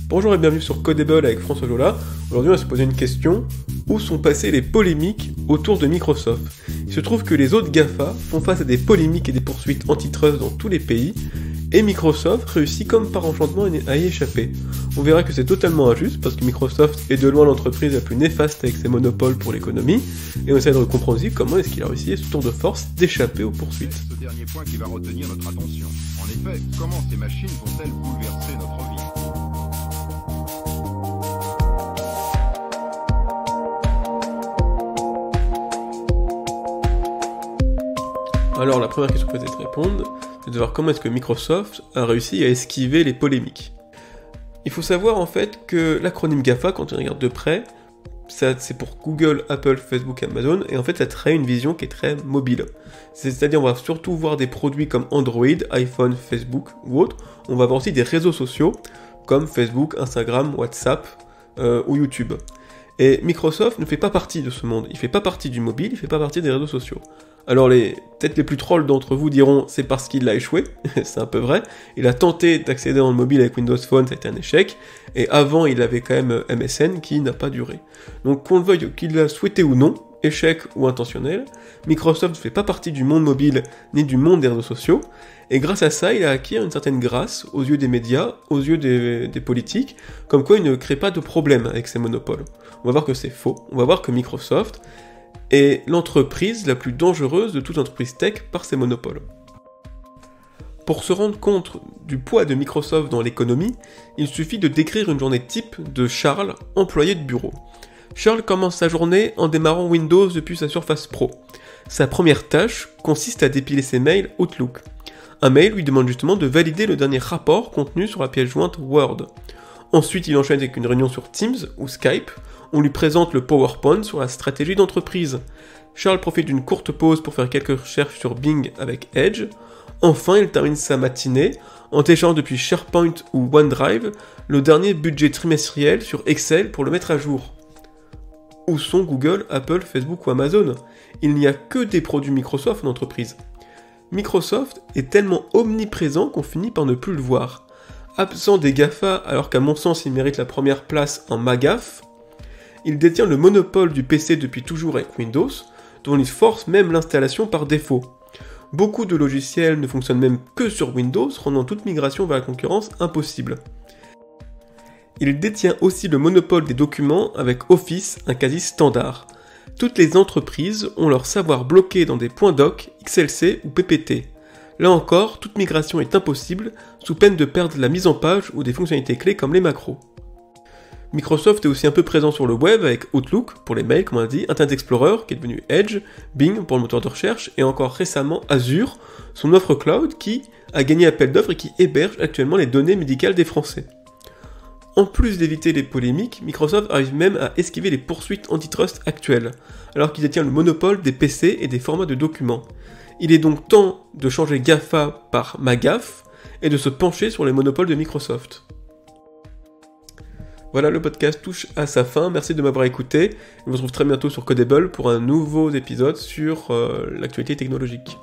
Bonjour et bienvenue sur Codable avec François Jola. Aujourd'hui on va se poser une question. Où sont passées les polémiques autour de Microsoft? Il se trouve que les autres GAFA font face à des polémiques et des poursuites antitrust dans tous les pays, et Microsoft réussit comme par enchantement à y échapper. On verra que c'est totalement injuste, parce que Microsoft est de loin l'entreprise la plus néfaste avec ses monopoles pour l'économie, et on essaie de comprendre aussi comment est-ce qu'il a réussi ce tour de force d'échapper aux poursuites. C'est ce dernier point qui va retenir notre attention. En effet, comment ces machines vont-elles bouleverser notre vie? Alors la première question que vous peut-être répondre, c'est de voir comment est-ce que Microsoft a réussi à esquiver les polémiques. Il faut savoir en fait que l'acronyme GAFA, quand on regarde de près, c'est pour Google, Apple, Facebook, Amazon, et en fait ça traite une vision qui est très mobile. C'est-à-dire on va surtout voir des produits comme Android, iPhone, Facebook ou autres, on va voir aussi des réseaux sociaux comme Facebook, Instagram, WhatsApp ou YouTube. Et Microsoft ne fait pas partie de ce monde, il fait pas partie du mobile, il fait pas partie des réseaux sociaux. Alors peut-être les plus trolls d'entre vous diront c'est parce qu'il a échoué, c'est un peu vrai, il a tenté d'accéder dans le mobile avec Windows Phone, ça a été un échec, et avant il avait quand même MSN qui n'a pas duré. Donc qu'on le veuille qu'il l'a souhaité ou non, échec ou intentionnel, Microsoft ne fait pas partie du monde mobile ni du monde des réseaux sociaux, et grâce à ça il a acquis une certaine grâce aux yeux des médias, aux yeux des politiques, comme quoi il ne crée pas de problème avec ses monopoles. On va voir que c'est faux, on va voir que Microsoft est l'entreprise la plus dangereuse de toute entreprise tech par ses monopoles. Pour se rendre compte du poids de Microsoft dans l'économie, il suffit de décrire une journée type de Charles, employé de bureau. Charles commence sa journée en démarrant Windows depuis sa Surface Pro. Sa première tâche consiste à dépiler ses mails Outlook. Un mail lui demande justement de valider le dernier rapport contenu sur la pièce jointe Word. Ensuite, il enchaîne avec une réunion sur Teams ou Skype. On lui présente le PowerPoint sur la stratégie d'entreprise. Charles profite d'une courte pause pour faire quelques recherches sur Bing avec Edge. Enfin, il termine sa matinée en téléchargeant depuis SharePoint ou OneDrive le dernier budget trimestriel sur Excel pour le mettre à jour. Où sont Google, Apple, Facebook ou Amazon? Il n'y a que des produits Microsoft en entreprise. Microsoft est tellement omniprésent qu'on finit par ne plus le voir. Absent des GAFA alors qu'à mon sens il mérite la première place en MAGAF, il détient le monopole du PC depuis toujours avec Windows, dont il force même l'installation par défaut. Beaucoup de logiciels ne fonctionnent même que sur Windows, rendant toute migration vers la concurrence impossible. Il détient aussi le monopole des documents avec Office, un quasi standard. Toutes les entreprises ont leur savoir bloqué dans des points doc, XLC ou PPT. Là encore, toute migration est impossible, sous peine de perdre la mise en page ou des fonctionnalités clés comme les macros. Microsoft est aussi un peu présent sur le web avec Outlook pour les mails comme on a dit, Internet Explorer qui est devenu Edge, Bing pour le moteur de recherche et encore récemment Azure, son offre cloud qui a gagné appel d'offres et qui héberge actuellement les données médicales des Français. En plus d'éviter les polémiques, Microsoft arrive même à esquiver les poursuites antitrust actuelles, alors qu'il détient le monopole des PC et des formats de documents. Il est donc temps de changer GAFA par MAGAF et de se pencher sur les monopoles de Microsoft. Voilà, le podcast touche à sa fin, merci de m'avoir écouté, je vous retrouve très bientôt sur Codable pour un nouveau épisode sur l'actualité technologique.